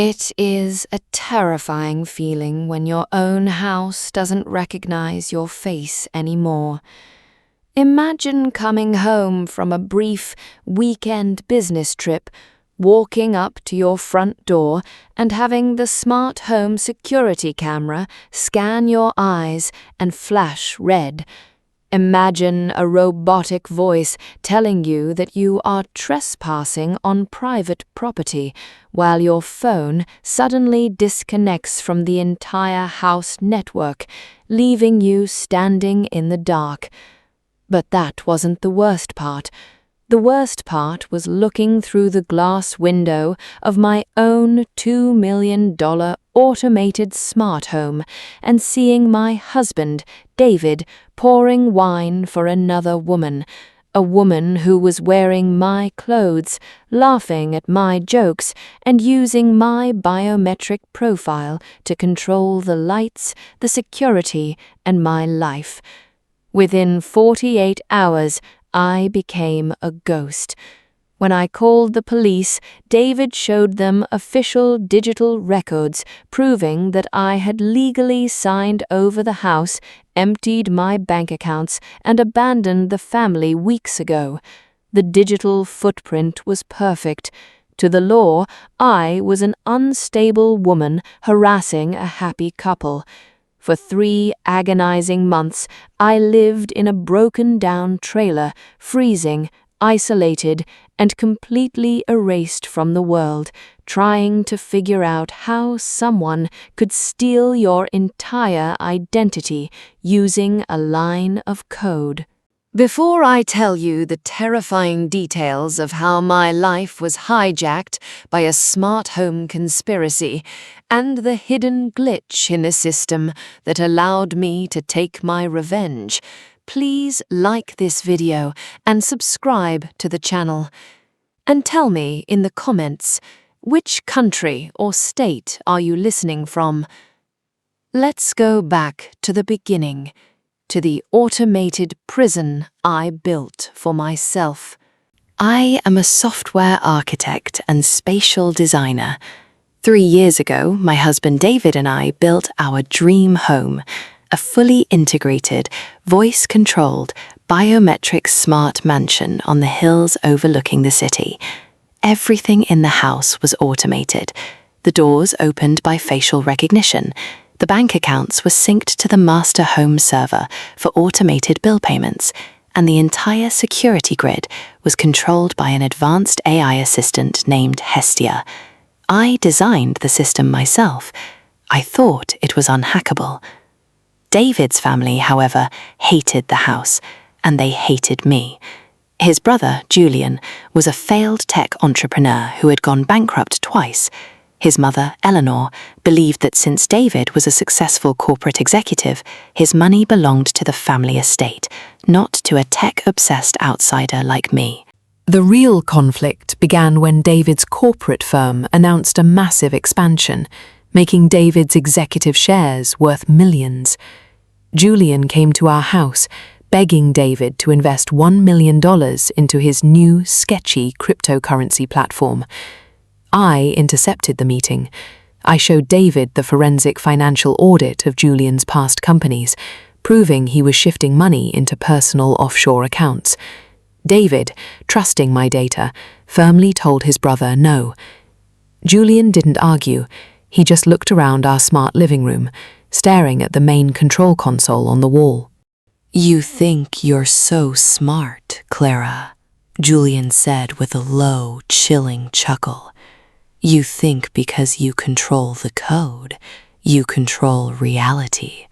It is a terrifying feeling when your own house doesn't recognize your face anymore. Imagine coming home from a brief weekend business trip, walking up to your front door and having the smart home security camera scan your eyes and flash red. Imagine a robotic voice telling you that you are trespassing on private property, while your phone suddenly disconnects from the entire house network, leaving you standing in the dark. But that wasn't the worst part. The worst part was looking through the glass window of my own $2 million automated smart home and seeing my husband, David, pouring wine for another woman, a woman who was wearing my clothes, laughing at my jokes, and using my biometric profile to control the lights, the security, and my life. Within 48 hours, I became a ghost. When I called the police, David showed them official digital records proving that I had legally signed over the house, emptied my bank accounts, and abandoned the family weeks ago. The digital footprint was perfect. To the law, I was an unstable woman harassing a happy couple. For 3 agonizing months, I lived in a broken-down trailer, freezing, isolated, and completely erased from the world, trying to figure out how someone could steal your entire identity using a line of code. Before I tell you the terrifying details of how my life was hijacked by a smart home conspiracy and the hidden glitch in the system that allowed me to take my revenge, please like this video and subscribe to the channel. And tell me in the comments, which country or state are you listening from? Let's go back to the beginning, to the automated prison I built for myself. I am a software architect and spatial designer. 3 years ago, my husband David and I built our dream home, a fully integrated, voice-controlled, biometric smart mansion on the hills overlooking the city. Everything in the house was automated. The doors opened by facial recognition. The bank accounts were synced to the master home server for automated bill payments, and the entire security grid was controlled by an advanced AI assistant named Hestia. I designed the system myself. I thought it was unhackable. David's family, however, hated the house, and they hated me. His brother, Julian, was a failed tech entrepreneur who had gone bankrupt twice. His mother, Eleanor, believed that since David was a successful corporate executive, his money belonged to the family estate, not to a tech-obsessed outsider like me. The real conflict began when David's corporate firm announced a massive expansion, making David's executive shares worth millions. Julian came to our house, begging David to invest $1 million into his new, sketchy cryptocurrency platform. I intercepted the meeting. I showed David the forensic financial audit of Julian's past companies, proving he was shifting money into personal offshore accounts. David, trusting my data, firmly told his brother no. Julian didn't argue. He just looked around our smart living room, staring at the main control console on the wall. "You think you're so smart, Clara," Julian said with a low, chilling chuckle. "You think because you control the code, you control reality.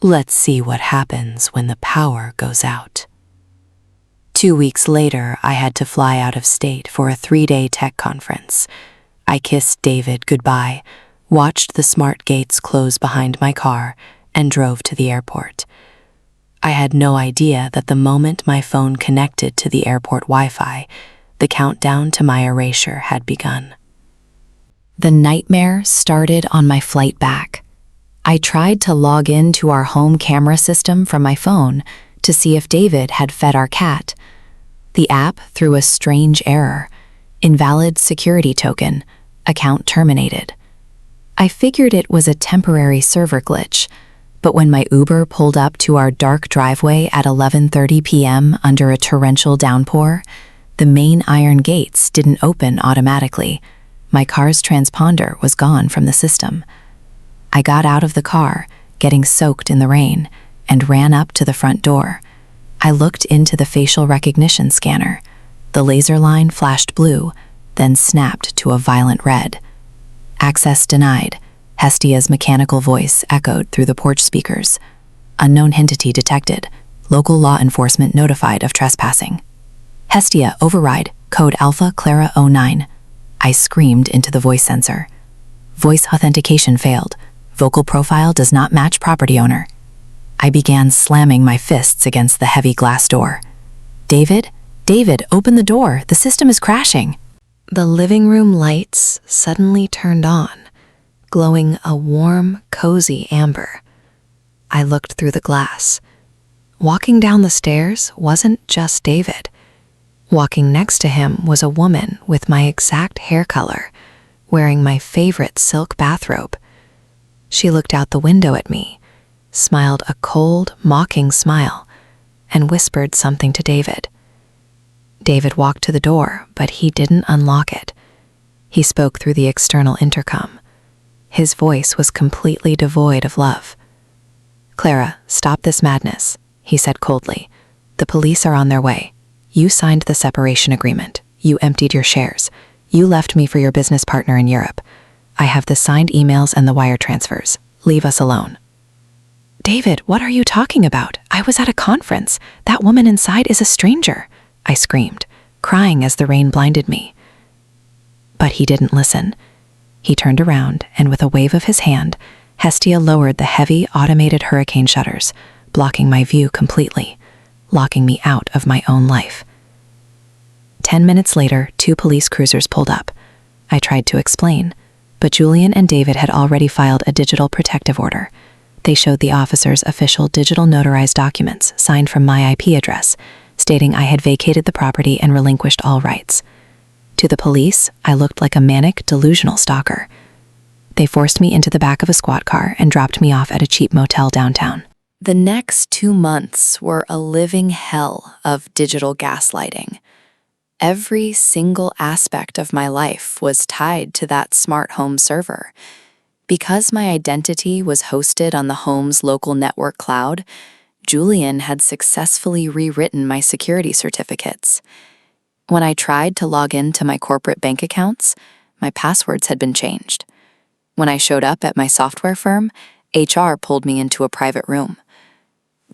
Let's see what happens when the power goes out." 2 weeks later, I had to fly out of state for a 3-day tech conference. I kissed David goodbye, watched the smart gates close behind my car, and drove to the airport. I had no idea that the moment my phone connected to the airport Wi-Fi, the countdown to my erasure had begun. The nightmare started on my flight back. I tried to log in to our home camera system from my phone to see if David had fed our cat. The app threw a strange error: invalid security token, Account terminated. I figured it was a temporary server glitch, but when my Uber pulled up to our dark driveway at 11:30 p.m. under a torrential downpour, the main iron gates didn't open automatically. My car's transponder was gone from the system. I got out of the car, getting soaked in the rain, and ran up to the front door. I looked into the facial recognition scanner. The laser line flashed blue, then snapped to a violent red. Access denied. Hestia's mechanical voice echoed through the porch speakers. Unknown entity detected. Local law enforcement notified of trespassing. Hestia, override, code Alpha Clara 09. I screamed into the voice sensor. Voice authentication failed. Vocal profile does not match property owner. I began slamming my fists against the heavy glass door. David, open the door. The system is crashing. The living room lights suddenly turned on, glowing a warm, cozy amber. I looked through the glass. Walking down the stairs wasn't just David. Walking next to him was a woman with my exact hair color, wearing my favorite silk bathrobe. She looked out the window at me, smiled a cold, mocking smile, and whispered something to David. David walked to the door, but he didn't unlock it. He spoke through the external intercom. His voice was completely devoid of love. "Clara, stop this madness," he said coldly. "The police are on their way. You signed the separation agreement. You emptied your shares. You left me for your business partner in Europe. I have the signed emails and the wire transfers. Leave us alone." "David, what are you talking about? I was at a conference. That woman inside is a stranger," I screamed, crying as the rain blinded me. But he didn't listen. He turned around, and with a wave of his hand, Hestia lowered the heavy automated hurricane shutters, blocking my view completely, locking me out of my own life. 10 minutes later, 2 police cruisers pulled up. I tried to explain, but Julian and David had already filed a digital protective order. They showed the officers official digital notarized documents signed from my IP address, stating I had vacated the property and relinquished all rights. To the police, I looked like a manic, delusional stalker. They forced me into the back of a squad car and dropped me off at a cheap motel downtown. The next 2 months were a living hell of digital gaslighting. Every single aspect of my life was tied to that smart home server. Because my identity was hosted on the home's local network cloud, Julian had successfully rewritten my security certificates. When I tried to log into my corporate bank accounts, my passwords had been changed. When I showed up at my software firm, HR pulled me into a private room.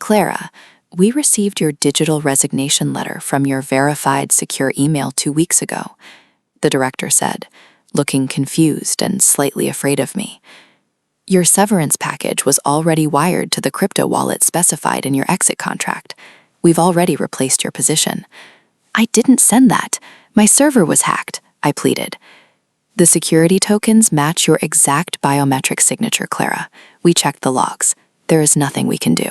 "Clara, we received your digital resignation letter from your verified secure email 2 weeks ago," the director said, looking confused and slightly afraid of me. "Your severance package was already wired to the crypto wallet specified in your exit contract. We've already replaced your position." "I didn't send that. My server was hacked," I pleaded. "The security tokens match your exact biometric signature, Clara. We checked the logs. There is nothing we can do."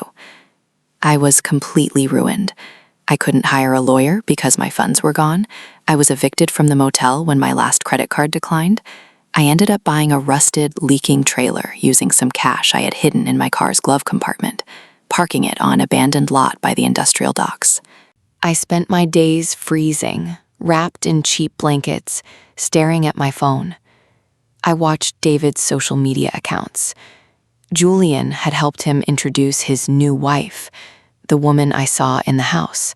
I was completely ruined. I couldn't hire a lawyer because my funds were gone. I was evicted from the motel when my last credit card declined. I ended up buying a rusted, leaking trailer using some cash I had hidden in my car's glove compartment, parking it on an abandoned lot by the industrial docks. I spent my days freezing, wrapped in cheap blankets, staring at my phone. I watched David's social media accounts. Julian had helped him introduce his new wife, the woman I saw in the house.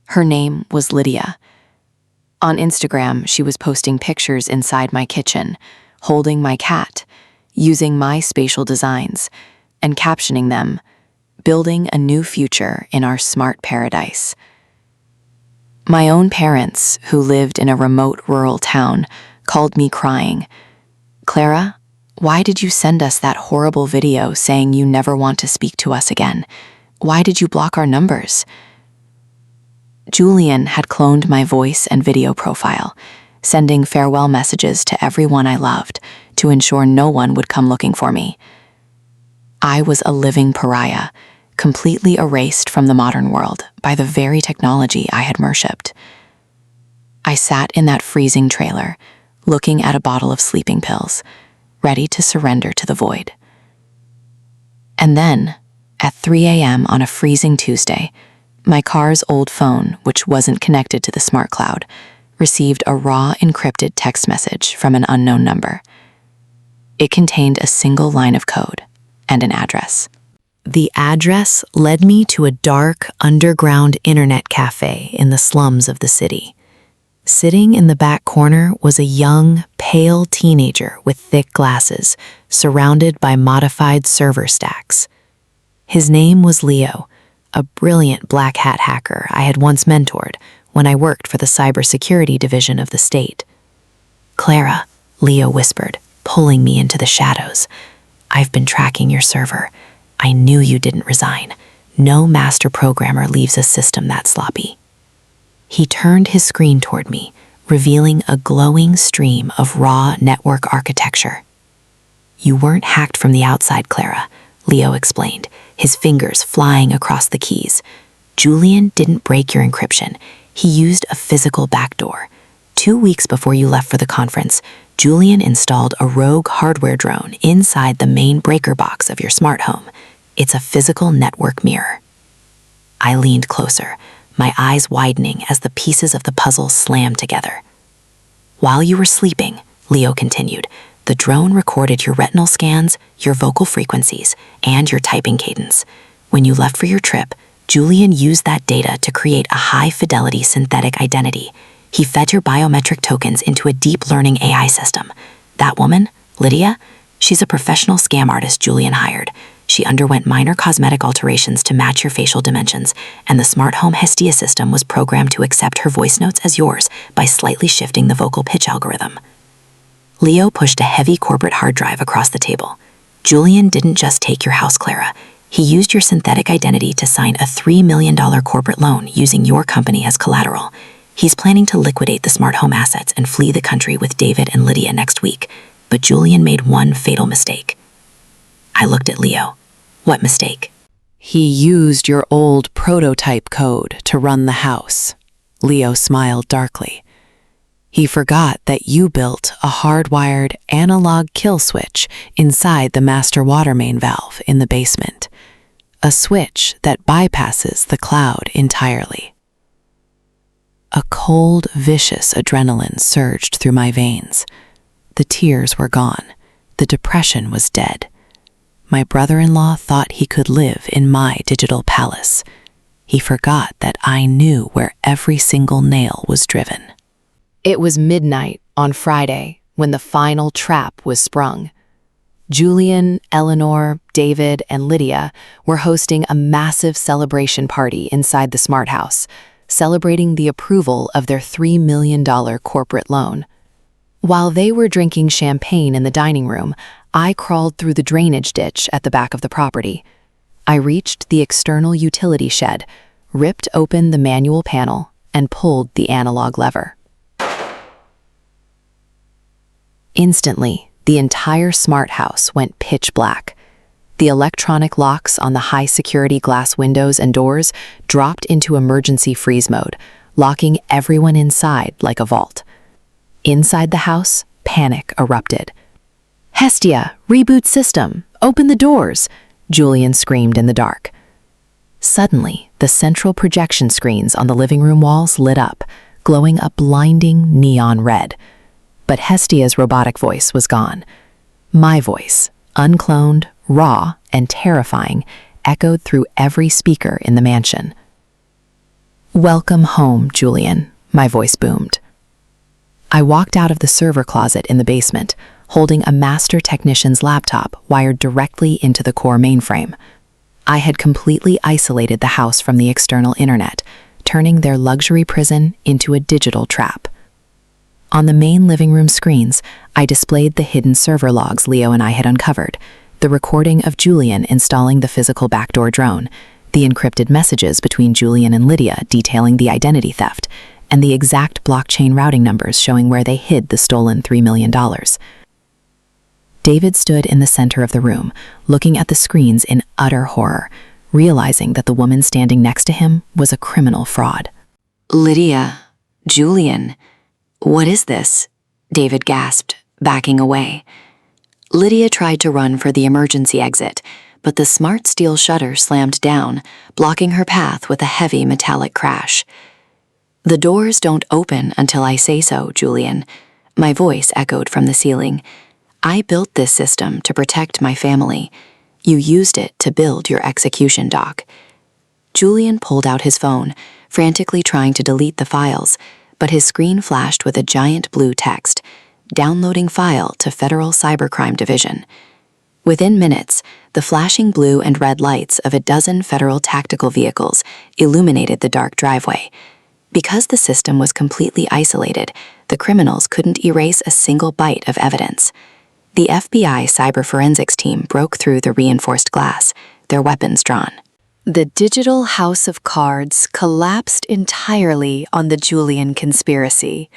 Her name was Lydia. On Instagram, she was posting pictures inside my kitchen, holding my cat, using my spatial designs, and captioning them, "Building a new future in our smart paradise." My own parents, who lived in a remote rural town, called me crying. "Clara, why did you send us that horrible video saying you never want to speak to us again? Why did you block our numbers?" Julian had cloned my voice and video profile, sending farewell messages to everyone I loved to ensure no one would come looking for me. I was a living pariah, completely erased from the modern world by the very technology I had worshipped. I sat in that freezing trailer, looking at a bottle of sleeping pills, ready to surrender to the void. And then, at 3 a.m. on a freezing Tuesday, my car's old phone, which wasn't connected to the smart cloud, received a raw encrypted text message from an unknown number. It contained a single line of code and an address. The address led me to a dark, underground internet cafe in the slums of the city. Sitting in the back corner was a young, pale teenager with thick glasses, surrounded by modified server stacks. His name was Leo, a brilliant black hat hacker I had once mentored when I worked for the cybersecurity division of the state. "Clara," Leo whispered, pulling me into the shadows. "I've been tracking your server. I knew you didn't resign. No master programmer leaves a system that sloppy." He turned his screen toward me, revealing a glowing stream of raw network architecture. "You weren't hacked from the outside, Clara," Leo explained, his fingers flying across the keys. "Julian didn't break your encryption. He used a physical backdoor. 2 weeks before you left for the conference, Julian installed a rogue hardware drone inside the main breaker box of your smart home. It's a physical network mirror." I leaned closer, my eyes widening as the pieces of the puzzle slammed together. "While you were sleeping," Leo continued, "the drone recorded your retinal scans, your vocal frequencies, and your typing cadence. When you left for your trip, Julian used that data to create a high-fidelity synthetic identity. He fed your biometric tokens into a deep learning AI system. That woman, Lydia, she's a professional scam artist Julian hired. She underwent minor cosmetic alterations to match your facial dimensions, and the smart home Hestia system was programmed to accept her voice notes as yours by slightly shifting the vocal pitch algorithm." Leo pushed a heavy corporate hard drive across the table. "Julian didn't just take your house, Clara. He used your synthetic identity to sign a $3 million corporate loan using your company as collateral. He's planning to liquidate the smart home assets and flee the country with David and Lydia next week. But Julian made one fatal mistake." I looked at Leo. "What mistake?" "He used your old prototype code to run the house." Leo smiled darkly. "He forgot that you built a hardwired analog kill switch inside the master water main valve in the basement. A switch that bypasses the cloud entirely." A cold, vicious adrenaline surged through my veins. The tears were gone. The depression was dead. My brother-in-law thought he could live in my digital palace. He forgot that I knew where every single nail was driven. It was midnight on Friday when the final trap was sprung. Julian, Eleanor, David, and Lydia were hosting a massive celebration party inside the smart house, celebrating the approval of their $3 million corporate loan. While they were drinking champagne in the dining room, I crawled through the drainage ditch at the back of the property. I reached the external utility shed, ripped open the manual panel, and pulled the analog lever. Instantly, the entire smart house went pitch black. The electronic locks on the high-security glass windows and doors dropped into emergency freeze mode, locking everyone inside like a vault. Inside the house, panic erupted. "Hestia, reboot system, open the doors," Julian screamed in the dark. Suddenly, the central projection screens on the living room walls lit up, glowing a blinding neon red. But Hestia's robotic voice was gone. My voice, uncloned, raw, and terrifying, echoed through every speaker in the mansion. "Welcome home, Julian," my voice boomed. I walked out of the server closet in the basement, holding a master technician's laptop wired directly into the core mainframe. I had completely isolated the house from the external internet, turning their luxury prison into a digital trap. On the main living room screens, I displayed the hidden server logs Leo and I had uncovered, the recording of Julian installing the physical backdoor drone, the encrypted messages between Julian and Lydia detailing the identity theft, and the exact blockchain routing numbers showing where they hid the stolen $3 million. David stood in the center of the room, looking at the screens in utter horror, realizing that the woman standing next to him was a criminal fraud. Lydia, Julian, what is this? David gasped, backing away. Lydia tried to run for the emergency exit, but the smart steel shutter slammed down, blocking her path with a heavy metallic crash. "The doors don't open until I say so, Julian," my voice echoed from the ceiling. "I built this system to protect my family. You used it to build your execution dock." Julian pulled out his phone, frantically trying to delete the files, but his screen flashed with a giant blue text, "Downloading file to Federal Cybercrime Division." Within minutes, the flashing blue and red lights of a dozen federal tactical vehicles illuminated the dark driveway. Because the system was completely isolated, the criminals couldn't erase a single byte of evidence. The FBI cyber forensics team broke through the reinforced glass, their weapons drawn. The digital house of cards collapsed entirely on the Julian conspiracy.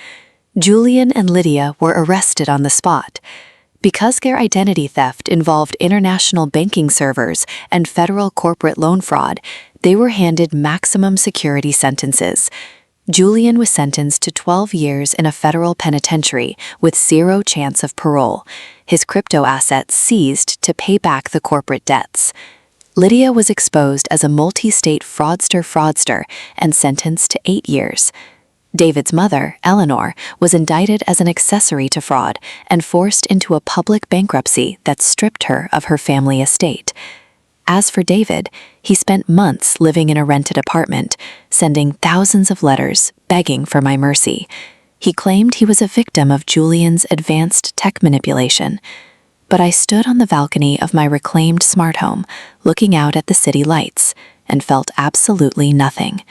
Julian and Lydia were arrested on the spot. Because their identity theft involved international banking servers and federal corporate loan fraud, they were handed maximum security sentences. Julian was sentenced to 12 years in a federal penitentiary with zero chance of parole, his crypto assets seized to pay back the corporate debts. Lydia was exposed as a multi-state fraudster and sentenced to 8 years. David's mother, Eleanor, was indicted as an accessory to fraud and forced into a public bankruptcy that stripped her of her family estate. As for David, he spent months living in a rented apartment, sending thousands of letters begging for my mercy. He claimed he was a victim of Julian's advanced tech manipulation. But I stood on the balcony of my reclaimed smart home, looking out at the city lights, and felt absolutely nothing.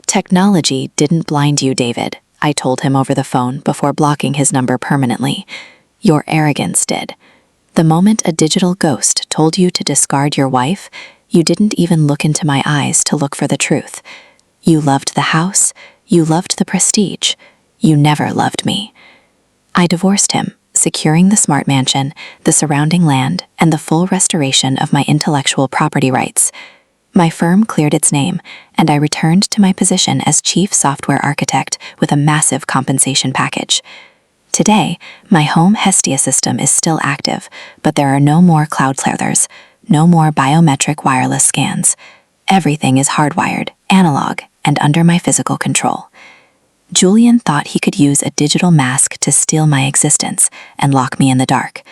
"Technology didn't blind you, David," I told him over the phone before blocking his number permanently. "Your arrogance did. The moment a digital ghost told you to discard your wife, you didn't even look into my eyes to look for the truth. You loved the house, you loved the prestige, you never loved me." I divorced him, securing the smart mansion, the surrounding land, and the full restoration of my intellectual property rights. My firm cleared its name, and I returned to my position as chief software architect with a massive compensation package. Today, my home Hestia system is still active, but there are no more cloud slethers, no more biometric wireless scans. Everything is hardwired, analog, and under my physical control. Julian thought he could use a digital mask to steal my existence and lock me in the dark,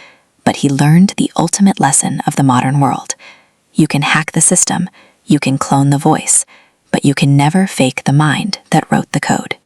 but he learned the ultimate lesson of the modern world. You can hack the system, you can clone the voice, but you can never fake the mind that wrote the code.